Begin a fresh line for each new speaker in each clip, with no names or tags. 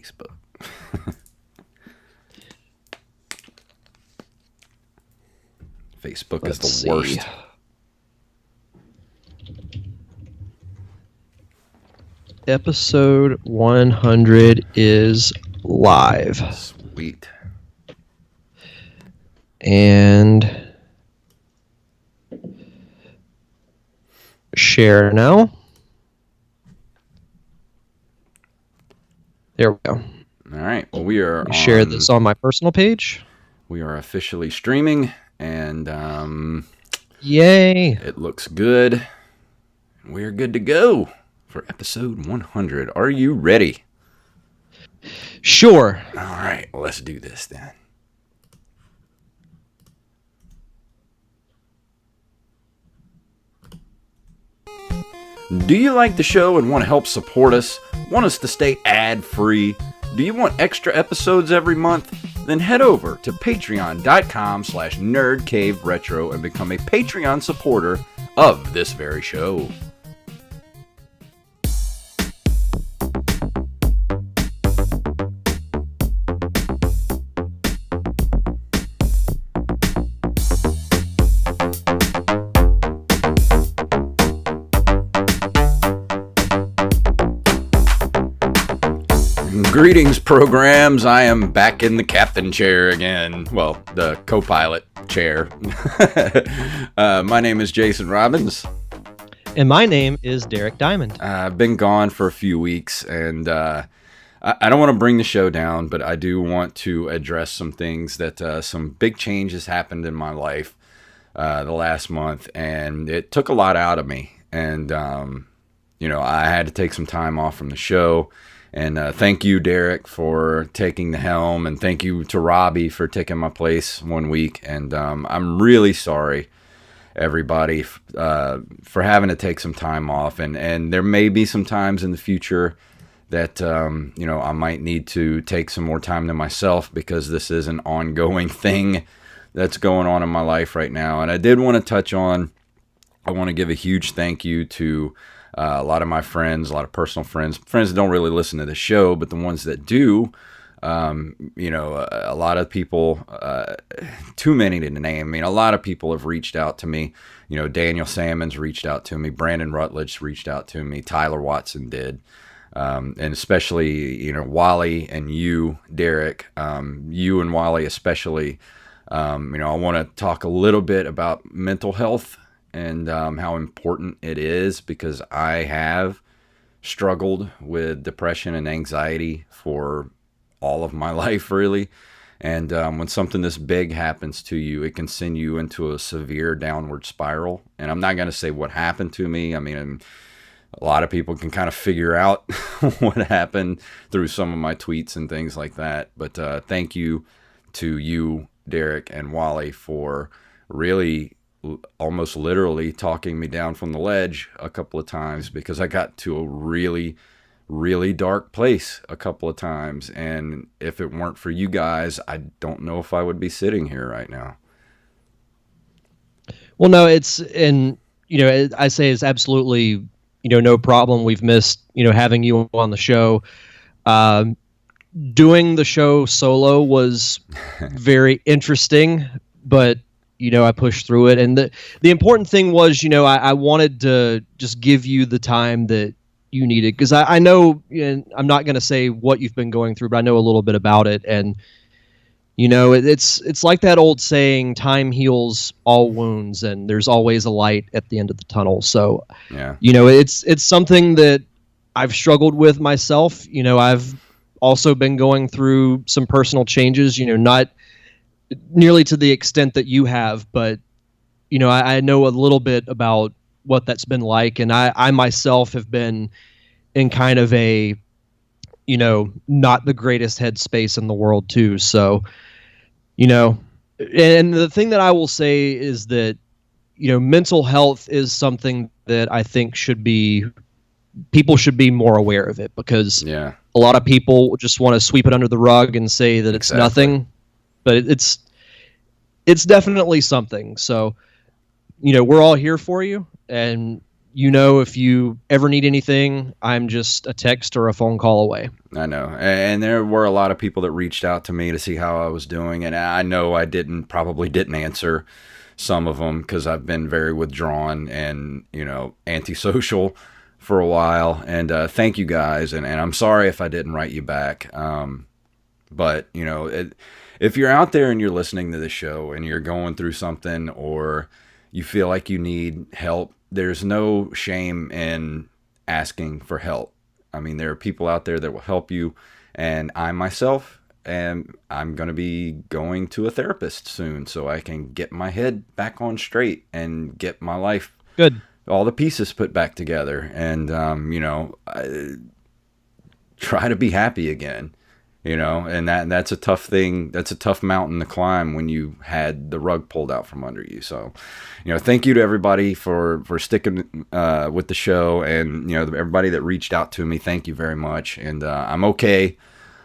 Facebook. Facebook is the worst.
Episode 100 is live.
Sweet.
And share now. There we go.
All right. Well, we are
share this on my personal page.
We are officially streaming, and
yay!
It looks good. We're good to go for episode 100. Are you ready?
Sure.
All right. Well, let's do this then. Do you like the show and want to help support us? Want us to stay ad-free? Do you want extra episodes every month? Then head over to patreon.com/nerdcaveretro and become a Patreon supporter of this very show. Greetings, programs. I am back in the captain chair again. Well, the co-pilot chair. My name is Jason Robbins.
And my name is Derek Diamond.
I've been gone for a few weeks, and I don't want to bring the show down, but I do want to address some things that some big changes happened in my life the last month, and it took a lot out of me. And, I had to take some time off from the show. And thank you, Derek, for taking the helm, and thank you to Robbie for taking my place one week. And I'm really sorry, everybody, for having to take some time off. And there may be some times in the future that, I might need to take some more time to myself, because this is an ongoing thing that's going on in my life right now. And I did want to touch on, I want to give a huge thank you to a lot of my friends, a lot of personal friends that don't really listen to the show, but the ones that do, a lot of people, too many to name. I mean, a lot of people have reached out to me. Daniel Salmons reached out to me. Brandon Rutledge reached out to me. Tyler Watson did. And especially, Wally and you, Derek, you and Wally especially. I want to talk a little bit about mental health and how important it is, because I have struggled with depression and anxiety for all of my life, really. And when something this big happens to you, it can send you into a severe downward spiral. And I'm not going to say what happened to me. I mean, a lot of people can kind of figure out what happened through some of my tweets and things like that. But thank you to you, Derek and Wally, for really almost literally talking me down from the ledge a couple of times, because I got to a really, really dark place a couple of times. And if it weren't for you guys, I don't know if I would be sitting here right now.
Well, no, I say it's absolutely, no problem. We've missed, having you on the show. Doing the show solo was very interesting, but I pushed through it. And the important thing was, I wanted to just give you the time that you needed, because I know, I'm not going to say what you've been going through, but I know a little bit about it. And, it's like that old saying, time heals all wounds, and there's always a light at the end of the tunnel. So,
yeah,
it's something that I've struggled with myself. I've also been going through some personal changes, not nearly to the extent that you have, but I know a little bit about what that's been like, and I myself have been in kind of a not the greatest headspace in the world too. So and the thing that I will say is that mental health is something that I think people should be more aware of it, because a lot of people just want to sweep it under the rug and say that it's nothing. But it's definitely something. So, we're all here for you, and if you ever need anything, I'm just a text or a phone call away.
I know. And there were a lot of people that reached out to me to see how I was doing. And I know I probably didn't answer some of them because I've been very withdrawn and, antisocial for a while. And thank you guys. And I'm sorry if I didn't write you back. But, if you're out there and you're listening to this show and you're going through something or you feel like you need help, there's no shame in asking for help. I mean, there are people out there that will help you, and I myself am going to be going to a therapist soon so I can get my head back on straight and get my life, all the pieces put back together, and try to be happy again. And that's a tough thing. That's a tough mountain to climb when you had the rug pulled out from under you. So, thank you to everybody for sticking with the show, and everybody that reached out to me. Thank you very much. And I'm okay.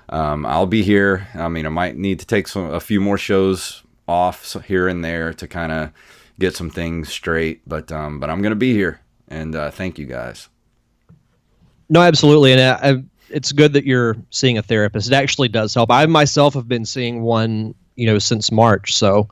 I'll be here. I mean, I might need to take a few more shows off here and there to kind of get some things straight. But I'm gonna be here. And thank you guys.
No, absolutely, and it's good that you're seeing a therapist. It actually does help. I myself have been seeing one, since March, so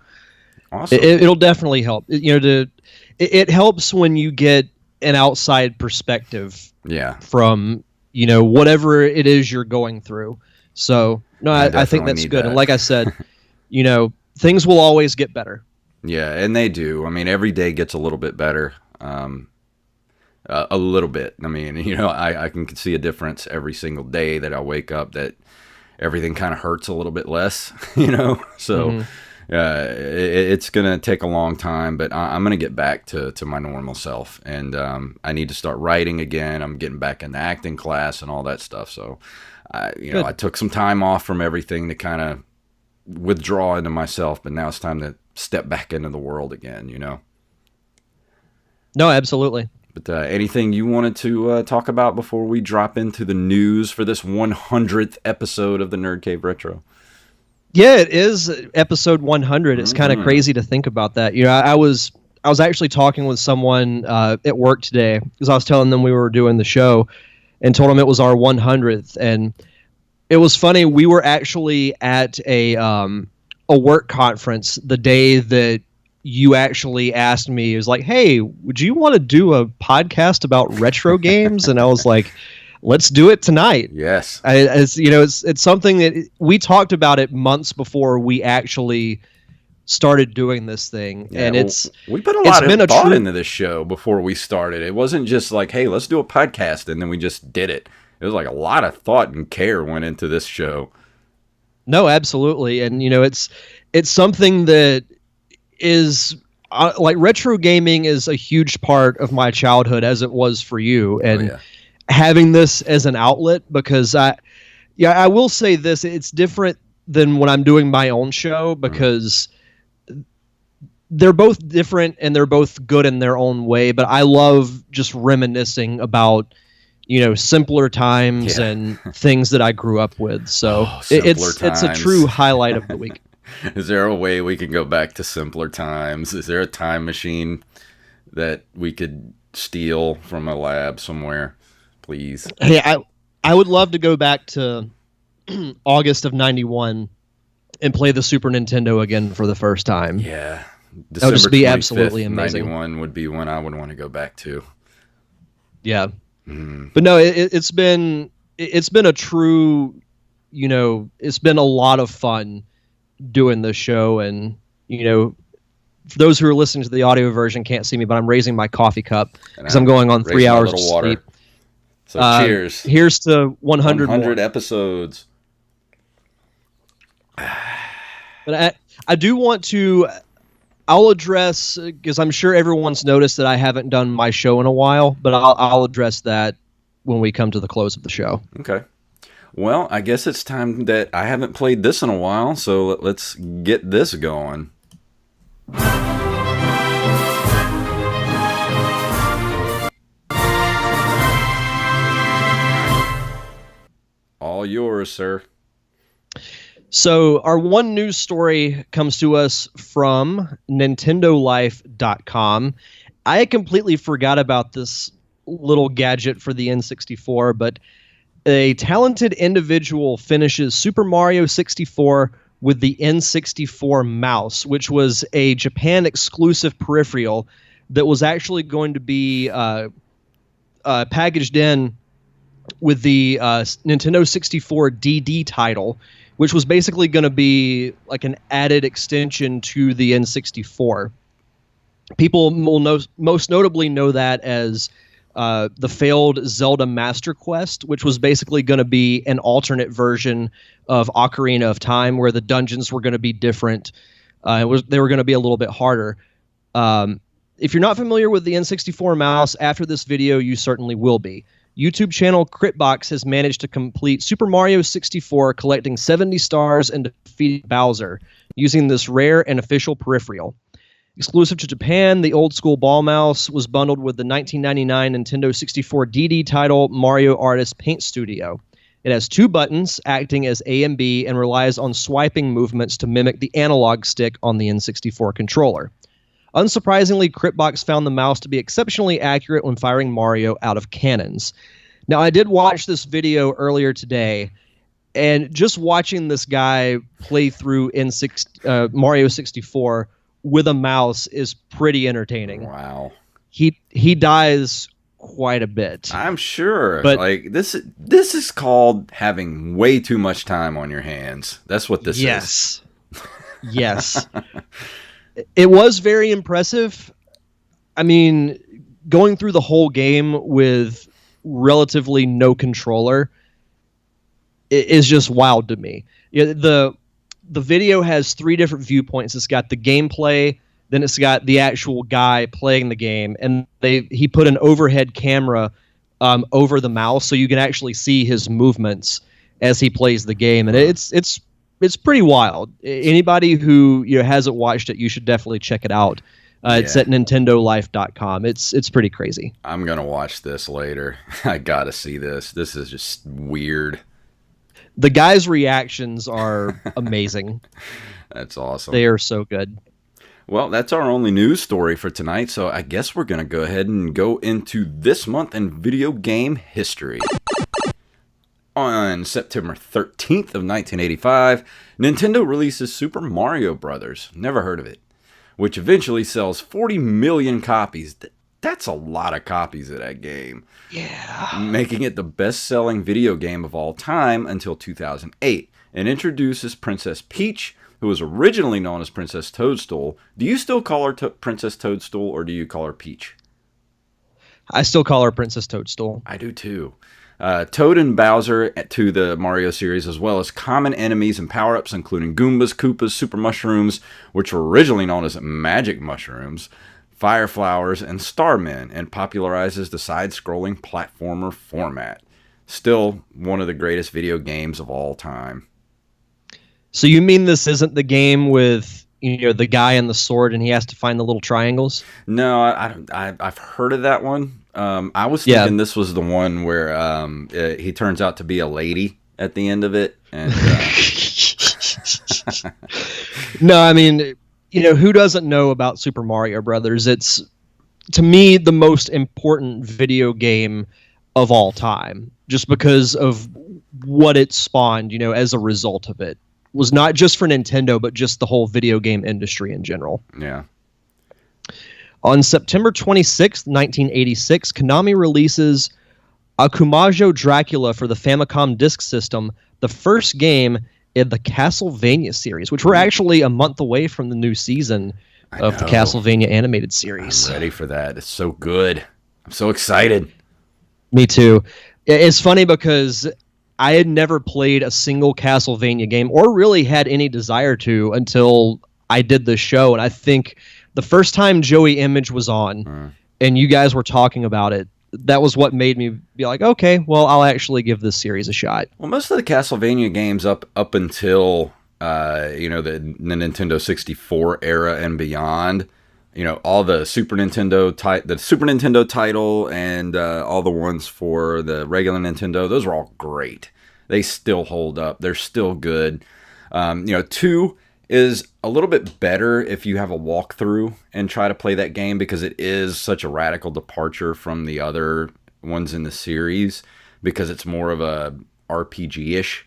awesome.
It'll definitely help. It helps when you get an outside perspective.
Yeah.
From whatever it is you're going through. So no, I think that's good. And like I said, things will always get better.
Yeah, and they do. I mean, every day gets a little bit better. A little bit. I mean, I can see a difference every single day that I wake up, that everything kind of hurts a little bit less, So it's going to take a long time, but I'm going to get back to my normal self. And I need to start writing again. I'm getting back into acting class and all that stuff. So, I took some time off from everything to kind of withdraw into myself, but now it's time to step back into the world again,
No, absolutely.
But anything you wanted to talk about before we drop into the news for this 100th episode of the Nerd Cave Retro?
Yeah, it is episode 100. It's kind of crazy to think about that. I was actually talking with someone at work today because I was telling them we were doing the show and told them it was our 100th. And it was funny. We were actually at a work conference the day that you actually asked me. It was like, hey, would you want to do a podcast about retro games? And I was like, let's do it tonight.
Yes.
It's something that we talked about it months before we actually started doing this thing.
Yeah,
and
we put a lot of thought into this show before we started. It wasn't just like, hey, let's do a podcast, and then we just did it. It was like a lot of thought and care went into this show.
No, absolutely. And it's something that is like retro gaming is a huge part of my childhood, as it was for you, and having this as an outlet, because I will say this, it's different than when I'm doing my own show, because they're both different and they're both good in their own way, but I love just reminiscing about simpler times and things that I grew up with. So it's a true highlight of the week.
Is there a way we can go back to simpler times? Is there a time machine that we could steal from a lab somewhere, please?
Hey, I would love to go back to August of 91 and play the Super Nintendo again for the first time.
Yeah.
That would just be absolutely amazing.
91 would be one I would want to go back to.
Yeah. But no, it's been a true, it's been a lot of fun doing this show. And for those who are listening to the audio version can't see me, but I'm raising my coffee cup because I'm going on 3 hours of sleep.
So cheers.
Here's to 100
episodes.
But I do want to, I'll address, because I'm sure everyone's noticed that I haven't done my show in a while, but I'll address that when we come to the close of the show.
Okay. Well, I guess it's time that I haven't played this in a while, so let's get this going. All yours, sir.
So our one news story comes to us from NintendoLife.com, I had completely forgot about this little gadget for the N64, but a talented individual finishes Super Mario 64 with the N64 Mouse, which was a Japan exclusive peripheral that was actually going to be packaged in with the Nintendo 64 DD title, which was basically going to be like an added extension to the N64. People will most notably know that as the failed Zelda Master Quest, which was basically going to be an alternate version of Ocarina of Time, where the dungeons were going to be different. They were going to be a little bit harder. If you're not familiar with the N64 mouse, after this video, you certainly will be. YouTube channel Critbox has managed to complete Super Mario 64, collecting 70 stars and defeating Bowser using this rare and official peripheral. Exclusive to Japan, the old school ball mouse was bundled with the 1999 Nintendo 64 DD title Mario Artist Paint Studio. It has two buttons acting as A and B and relies on swiping movements to mimic the analog stick on the N64 controller. Unsurprisingly, Critbox found the mouse to be exceptionally accurate when firing Mario out of cannons. Now, I did watch this video earlier today, and just watching this guy play through Mario 64 with a mouse is pretty entertaining.
Wow.
He dies quite a bit.
I'm sure.
But
like this is called having way too much time on your hands. That's what this is.
Yes. It was very impressive. I mean, going through the whole game with relatively no controller is just wild to me. The video has three different viewpoints. It's got the gameplay, then it's got the actual guy playing the game, and he put an overhead camera over the mouse so you can actually see his movements as he plays the game, and it's pretty wild. Anybody who hasn't watched it, you should definitely check it out. It's at nintendolife.com. It's pretty crazy.
I'm gonna watch this later. I gotta see this. This is just weird.
The guy's reactions are amazing.
That's awesome.
They are so good.
Well, that's our only news story for tonight, so I guess we're gonna go ahead and go into this month in video game history. On September 13th of 1985, Nintendo releases Super Mario Bros. Never heard of it, which eventually sells 40 million copies. That's a lot of copies of that game.
Yeah.
Making it the best-selling video game of all time until 2008, and introduces Princess Peach, who was originally known as Princess Toadstool. Do you still call her Princess Toadstool, or do you call her Peach?
I still call her Princess Toadstool.
I do too. Toad and Bowser to the Mario series, as well as common enemies and power-ups, including Goombas, Koopas, Super Mushrooms, which were originally known as Magic Mushrooms, Fire Flowers, and Starmen, and popularizes the side-scrolling platformer format. Still one of the greatest video games of all time.
So you mean this isn't the game with the guy and the sword, and he has to find the little triangles?
No, I've heard of that one. I was thinking this was the one where he turns out to be a lady at the end of it. And
no, I mean, who doesn't know about Super Mario Brothers? It's, to me, the most important video game of all time, just because of what it spawned, as a result of it. It was not just for Nintendo, but just the whole video game industry in general.
Yeah.
On September 26, 1986, Konami releases Akumajo Dracula for the Famicom Disk System, the first game in the Castlevania series, which we're actually a month away from the new season of the Castlevania animated series.
I'm ready for that. It's so good. I'm so excited.
Me too. It's funny because I had never played a single Castlevania game or really had any desire to until I did this show, and I think the first time Joey Image was on and you guys were talking about it, that was what made me be like, okay, well, I'll actually give this series a shot.
Well, most of the Castlevania games up until the Nintendo 64 era and beyond, all the Super Nintendo title and all the ones for the regular Nintendo, those were all great. They still hold up. They're still good. 2 is a little bit better if you have a walkthrough and try to play that game, because it is such a radical departure from the other ones in the series, because it's more of a RPG-ish,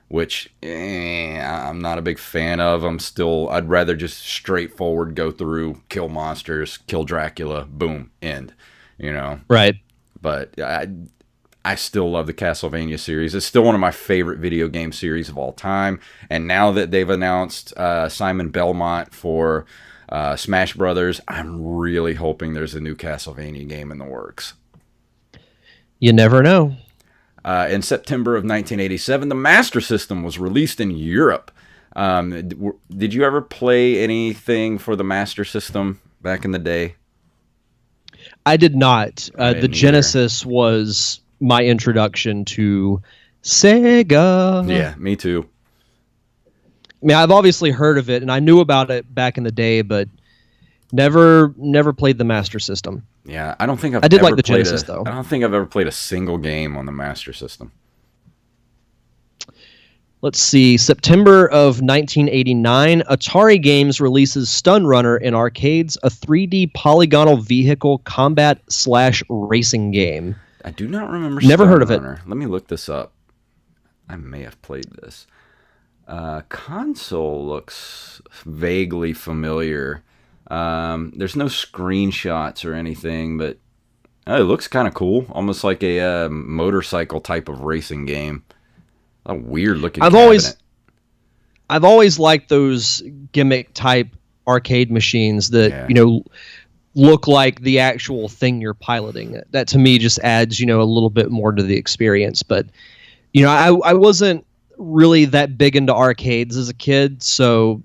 which I'm not a big fan of. I'd rather just straightforward go through, kill monsters, kill Dracula, boom, end,
Right.
But I still love the Castlevania series. It's still one of my favorite video game series of all time. And now that they've announced Simon Belmont for Smash Brothers, I'm really hoping there's a new Castlevania game in the works.
You never know.
In September of 1987, the Master System was released in Europe. Did you ever play anything for the Master System back in the day?
I did not.
I
The
didn't
Genesis was my introduction to Sega.
Yeah, me too.
I mean, I've obviously heard of it, and I knew about it back in the day, but never played the Master System.
Yeah, I don't think
I did like the Genesis, though.
I don't think I've ever played a single game on the Master System.
Let's see. September of 1989, Atari Games releases Stun Runner in arcades, a 3D polygonal vehicle combat/racing game.
I do not remember.
Never
Stun
heard of it.
Runner. Let me look this up. I may have played this. Console looks vaguely familiar. There's no screenshots or anything, but it looks kind of cool. Almost like a motorcycle type of racing game. A weird looking cabinet.
I've always liked those gimmick type arcade machines that, look like the actual thing you're piloting. That to me just adds, a little bit more to the experience. But, I wasn't really that big into arcades as a kid, so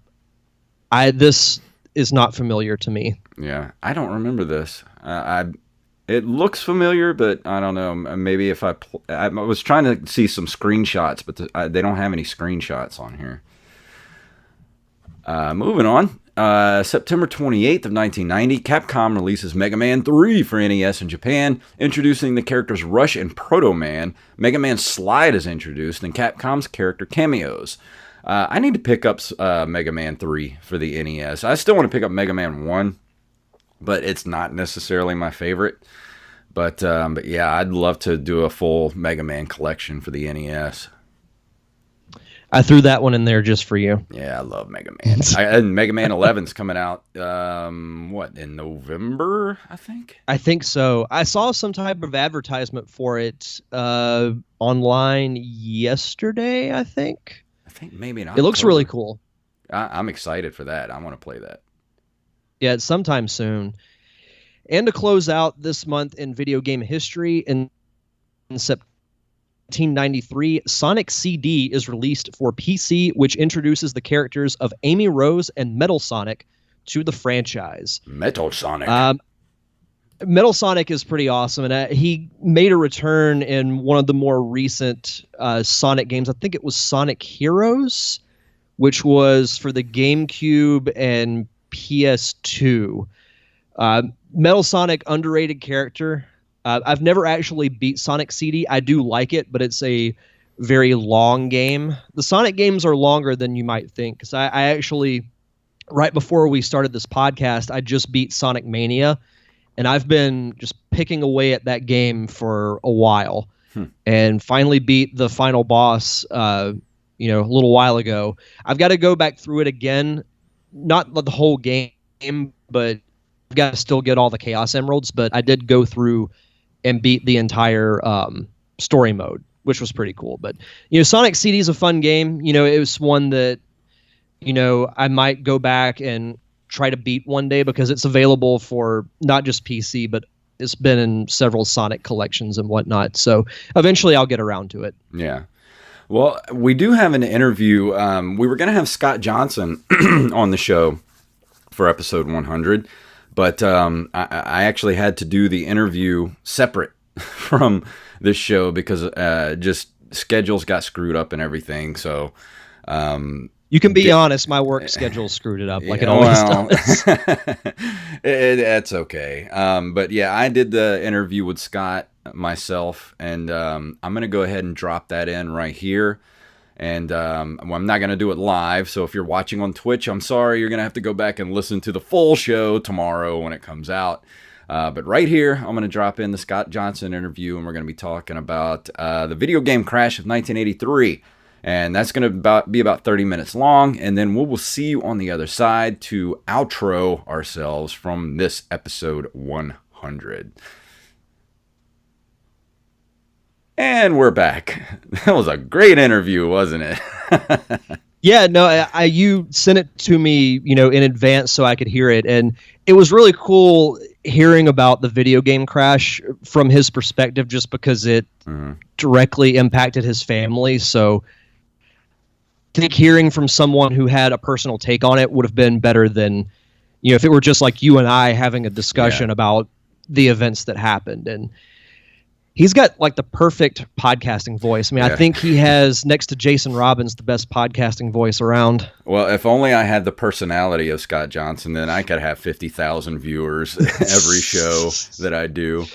this is not familiar to me.
Yeah, I don't remember this. It looks familiar, but I don't know. Maybe if I was trying to see some screenshots, but they don't have any screenshots on here. Moving on. September 28th of 1990, Capcom releases Mega Man 3 for NES in Japan, introducing the characters Rush and Proto Man. Mega Man Slide is introduced, and Capcom's character cameos. I need to pick up Mega Man 3 for the NES. I still want to pick up Mega Man 1, but it's not necessarily my favorite. But yeah, I'd love to do a full Mega Man collection for the NES.
I threw that one in there just for you.
Yeah, I love Mega Man. And Mega Man 11's coming out, in November, I think?
I think so. I saw some type of advertisement for it online yesterday, I think.
I think maybe not.
It looks really cool.
I'm excited for that. I want to play that.
Yeah, it's sometime soon. And to close out this month in video game history, in September 1993, Sonic CD is released for PC, which introduces the characters of Amy Rose and Metal Sonic to the franchise.
Metal Sonic.
Metal Sonic is pretty awesome, and he made a return in one of the more recent Sonic games. I think it was Sonic Heroes, which was for the GameCube and PS2. Metal Sonic, underrated character. I've never actually beat Sonic CD. I do like it, but it's a very long game. The Sonic games are longer than you might think, because I actually, right before we started this podcast, I just beat Sonic Mania, and I've been just picking away at that game for a while, and finally beat the final boss, a little while ago. I've got to go back through it again, not the whole game, but I've got to still get all the Chaos Emeralds, but I did go through and beat the entire story mode, which was pretty cool. But, Sonic CD is a fun game. It was one that, I might go back and try to beat one day, because it's available for not just PC, but it's been in several Sonic collections and whatnot. So eventually I'll get around to it.
Yeah. Well, we do have an interview. We were going to have Scott Johnson on the show for episode 100. But I actually had to do the interview separate from this show because just schedules got screwed up and everything. So
you can be honest, my work schedule screwed it up like it always does.
That's okay. But yeah, I did the interview with Scott myself, and I'm going to go ahead and drop that in right here. And well, I'm not going to do it live. So if you're watching on Twitch, I'm sorry. You're going to have to go back and listen to the full show tomorrow when it comes out. But right here, I'm going to drop in the Scott Johnson interview, and we're going to be talking about the video game crash of 1983. And that's going to be about 30 minutes long. And then we will see you on the other side to outro ourselves from this episode 100. And we're back. That was a great interview, wasn't it?
Yeah, no, you sent it to me, in advance so I could hear it. And it was really cool hearing about the video game crash from his perspective, just because it directly impacted his family. So I think hearing from someone who had a personal take on it would have been better than, if it were just like you and I having a discussion about the events that happened. And he's got like the perfect podcasting voice. I mean, I think he has, next to Jason Robbins, the best podcasting voice around.
Well, if only I had the personality of Scott Johnson, then I could have 50,000 viewers every show that I do.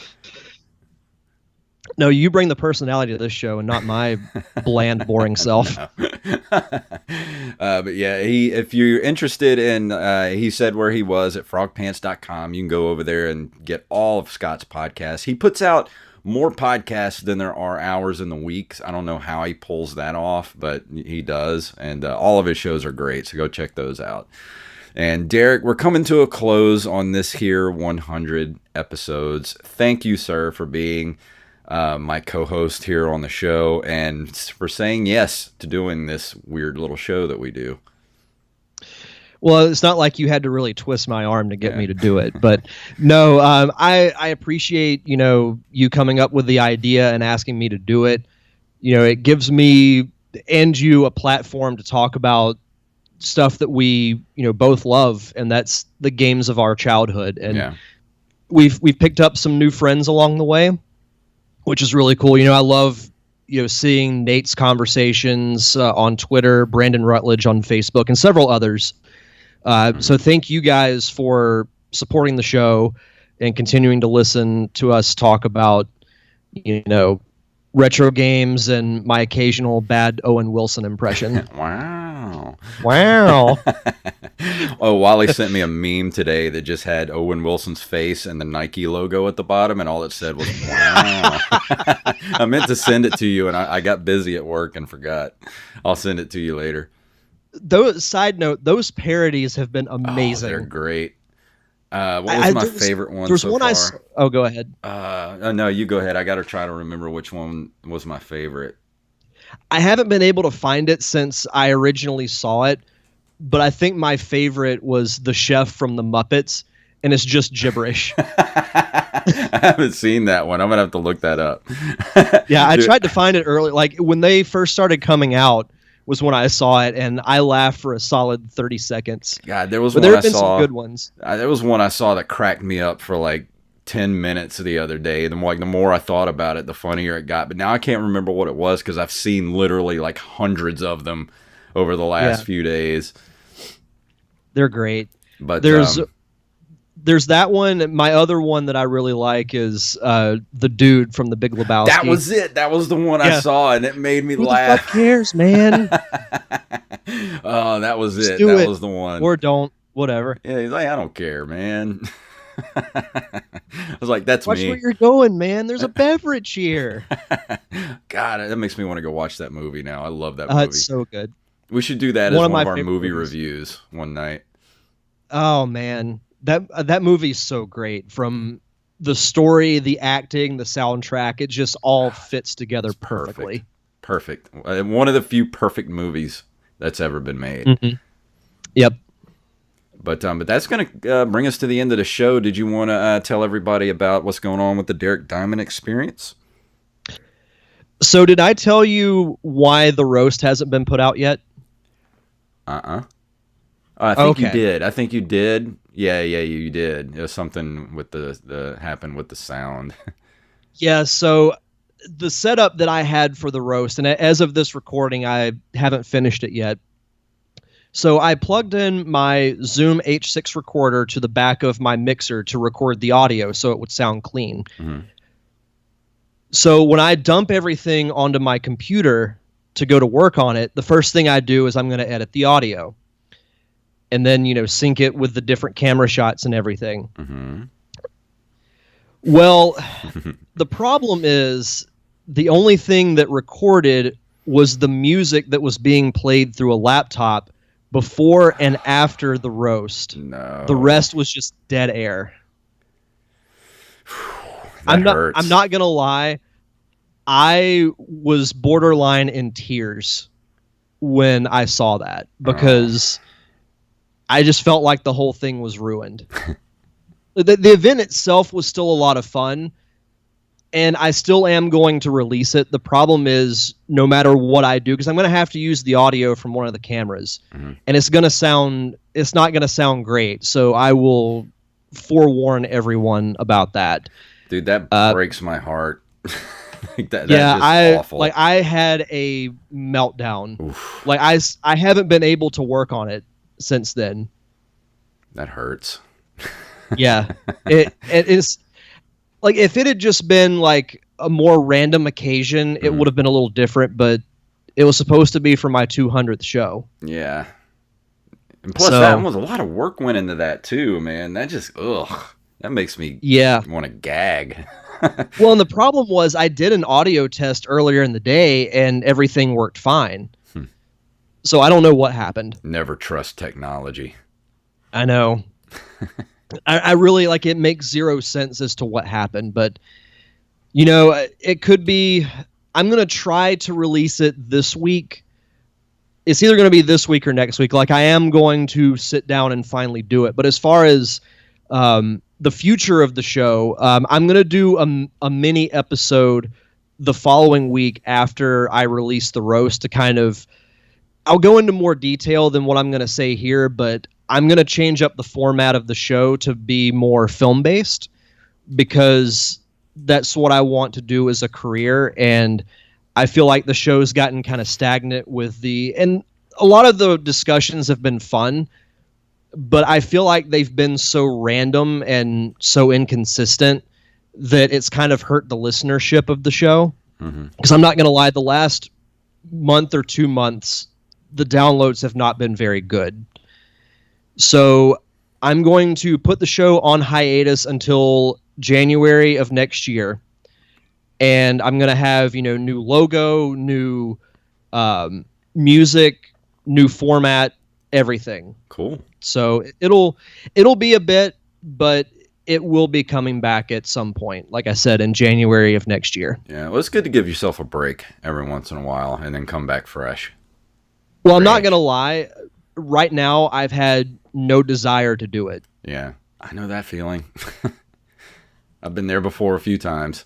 No, you bring the personality to this show and not my bland, boring self.
But yeah, if you're interested in, he said where he was at frogpants.com. You can go over there and get all of Scott's podcasts. He puts out more podcasts than there are hours in the week. I don't know how he pulls that off, but he does. And all of his shows are great, so go check those out. And Derek, we're coming to a close on this here 100 episodes. Thank you, sir, for being my co-host here on the show and for saying yes to doing this weird little show that we do.
Well, it's not like you had to really twist my arm to get me to do it, but no, I appreciate, you coming up with the idea and asking me to do it. It gives me and you a platform to talk about stuff that we, both love, and that's the games of our childhood. And we've picked up some new friends along the way, which is really cool. I love, seeing Nate's conversations on Twitter, Brandon Rutledge on Facebook, and several others. So thank you guys for supporting the show and continuing to listen to us talk about, retro games and my occasional bad Owen Wilson impression.
Wow. Oh, Wally sent me a meme today that just had Owen Wilson's face and the Nike logo at the bottom, and all it said was, wow. I meant to send it to you, and I got busy at work and forgot. I'll send it to you later.
Side note, those parodies have been amazing.
Oh, they're great. What was my favorite one
There's
so
one
far?
Oh, go ahead.
No, you go ahead. I got to try to remember which one was my favorite.
I haven't been able to find it since I originally saw it, but I think my favorite was the chef from the Muppets, and it's just gibberish.
I haven't seen that one. I'm going to have to look that up.
Yeah, I tried to find it early. Like when they first started coming out was when I saw it, and I laughed for a solid 30 seconds.
God, there was
but
one
there
I
have been
saw.
Some good ones.
There was one I saw that cracked me up for like 10 minutes the other day. The more I thought about it, the funnier it got. But now I can't remember what it was because I've seen literally like hundreds of them over the last few days.
They're great.
But
there's that one. My other one that I really like is the dude from The Big Lebowski.
That was it. That was the one I saw, and it made me laugh.
Who the fuck cares, man?
Oh, that was
Just
it.
do
That
it.
was the one.
Or don't. Whatever.
Yeah, he's like, I don't care, man. I was like, that's
Watch
me.
where you're going, man. There's a beverage here.
God, that makes me want to go watch that movie now. I love that movie.
It's so good.
We should do that as one of our movie reviews one night.
Oh, man. That movie's so great. From the story, the acting, the soundtrack, it just all fits together perfectly.
Perfect. One of the few perfect movies that's ever been made.
Mm-hmm. Yep.
But that's going to bring us to the end of the show. Did you want to tell everybody about what's going on with the Derek Diamond experience?
So did I tell you why the roast hasn't been put out yet?
I think you did. I think you did. Yeah, you did. It was something with the happened with the sound.
Yeah, so the setup that I had for the roast, and as of this recording, I haven't finished it yet. So I plugged in my Zoom H6 recorder to the back of my mixer to record the audio so it would sound clean. Mm-hmm. So when I dump everything onto my computer, to go to work on it, the first thing I do is I'm going to edit the audio and then, sync it with the different camera shots and everything.
Mm-hmm.
Well, the problem is the only thing that recorded was the music that was being played through a laptop before and after the roast.
No.
The rest was just dead air.
That hurts.
I'm not going to lie. I was borderline in tears when I saw that because I just felt like the whole thing was ruined. The event itself was still a lot of fun, and I still am going to release it. The problem is, no matter what I do, because I'm going to have to use the audio from one of the cameras, and it's not going to sound great. So I will forewarn everyone about that.
Dude, that breaks my heart. That
is
awful.
I had a meltdown.
Oof.
I haven't been able to work on it since then.
That hurts.
Yeah, it is. Like, if it had just been like a more random occasion, it would have been a little different. But it was supposed to be for my 200th show.
Yeah, and plus that was a lot of work went into that too, man. That just that makes me want to gag.
Well, and the problem was I did an audio test earlier in the day and everything worked fine. So I don't know what happened.
Never trust technology.
I know. I really it makes zero sense as to what happened, but it could be. I'm going to try to release it this week. It's either going to be this week or next week. I am going to sit down and finally do it. But as far as the future of the show, I'm going to do a mini episode the following week after I release the roast to kind of, I'll go into more detail than what I'm going to say here, but I'm going to change up the format of the show to be more film-based because that's what I want to do as a career. And I feel like the show's gotten kind of stagnant and a lot of the discussions have been fun, but I feel like they've been so random and so inconsistent that it's kind of hurt the listenership of the show. Because I'm not going to lie, the last month or 2 months, the downloads have not been very good. So I'm going to put the show on hiatus until January of next year. And I'm going to have, new logo, new music, new format, everything.
Cool.
So it'll be a bit, but it will be coming back at some point. Like I said, in January of next year.
Yeah, well, it's good to give yourself a break every once in a while and then come back fresh.
Well, I'm not going to lie. Right now, I've had no desire to do it.
Yeah, I know that feeling. I've been there before a few times.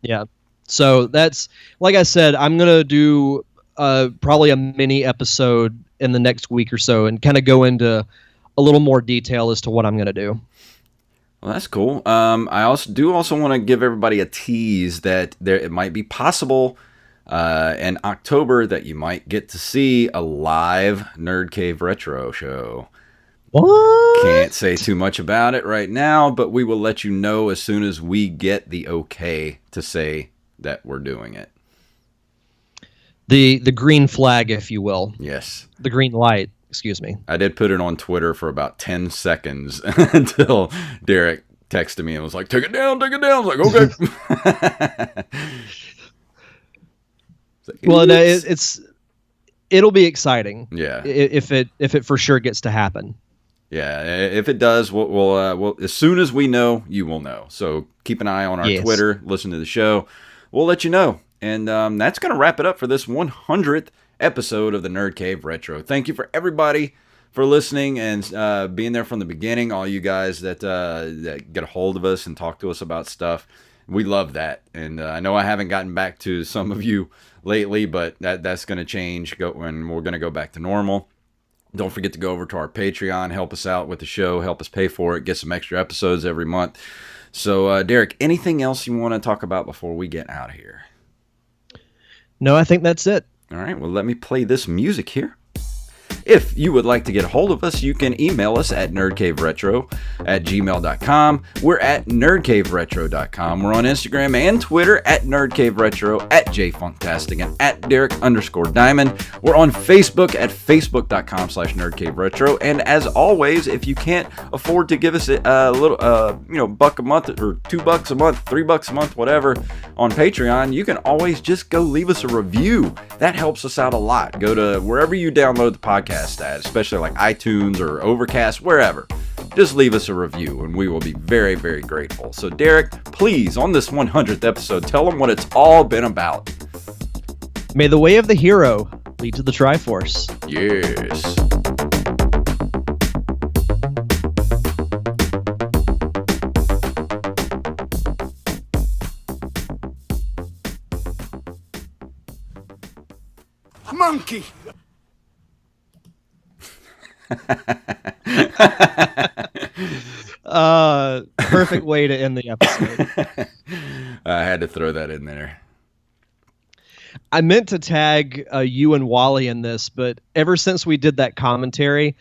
Yeah. So that's, like I said, I'm going to do probably a mini episode in the next week or so and kind of go into a little more detail as to what I'm going to do.
Well, that's cool. I also want to give everybody a tease that it might be possible in October that you might get to see a live Nerd Cave Retro show.
What?
Can't say too much about it right now, but we will let you know as soon as we get the okay to say that we're doing it.
The green flag, if you will.
Yes.
The green light, excuse me.
I did put it on Twitter for about 10 seconds until Derek texted me and was like, take it down. I was like, okay.
Well, no, it'll be exciting.
Yeah.
If it for sure gets to happen.
Yeah, if it does, we'll as soon as we know, you will know. So keep an eye on our Twitter, listen to the show. We'll let you know. And that's going to wrap it up for this 100th episode of the Nerd Cave Retro. Thank you for everybody for listening and being there from the beginning. All you guys that get a hold of us and talk to us about stuff. We love that. And I know I haven't gotten back to some of you lately, but that's going to change when we're going to go back to normal. Don't forget to go over to our Patreon, help us out with the show, help us pay for it, get some extra episodes every month. So, Derek, anything else you want to talk about before we get out of here?
No, I think that's it.
All right, well, let me play this music here. If you would like to get a hold of us, you can email us at nerdcaveretro@gmail.com. We're at nerdcaveretro.com. We're on Instagram and Twitter at nerdcaveretro, at jfunktastic, and at Derek_Diamond. We're on Facebook at facebook.com/nerdcaveretro. And as always, if you can't afford to give us a little, $1 a month or $2 a month, $3 a month, whatever, on Patreon, you can always just go leave us a review. That helps us out a lot. Go to wherever you download the podcast at, especially like iTunes or Overcast, wherever. Just leave us a review and we will be very, very grateful. So Derek, please, on this 100th episode, tell them what it's all been about.
May the way of the hero lead to the Triforce.
Yes.
Monkey!
Perfect way to end the episode.
I had to throw that in there.
I meant to tag you and Wally in this, but ever since we did that commentary,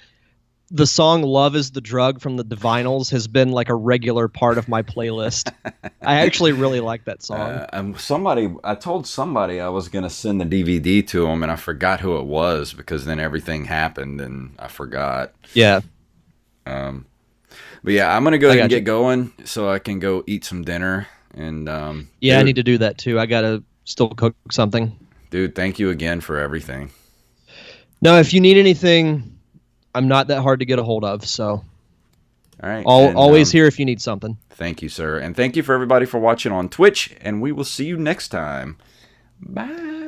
the song Love is the Drug from the Divinals has been like a regular part of my playlist. I actually really like that song.
I told somebody I was going to send the DVD to them, and I forgot who it was because then everything happened and I forgot.
Yeah.
But yeah, I'm going to go ahead and get going so I can go eat some dinner. And
I need to do that too. I got to still cook something.
Dude, thank you again for everything.
No, if you need anything, I'm not that hard to get a hold of, so
all right.
Always here if you need something.
Thank you, sir. And thank you for everybody for watching on Twitch, and we will see you next time. Bye.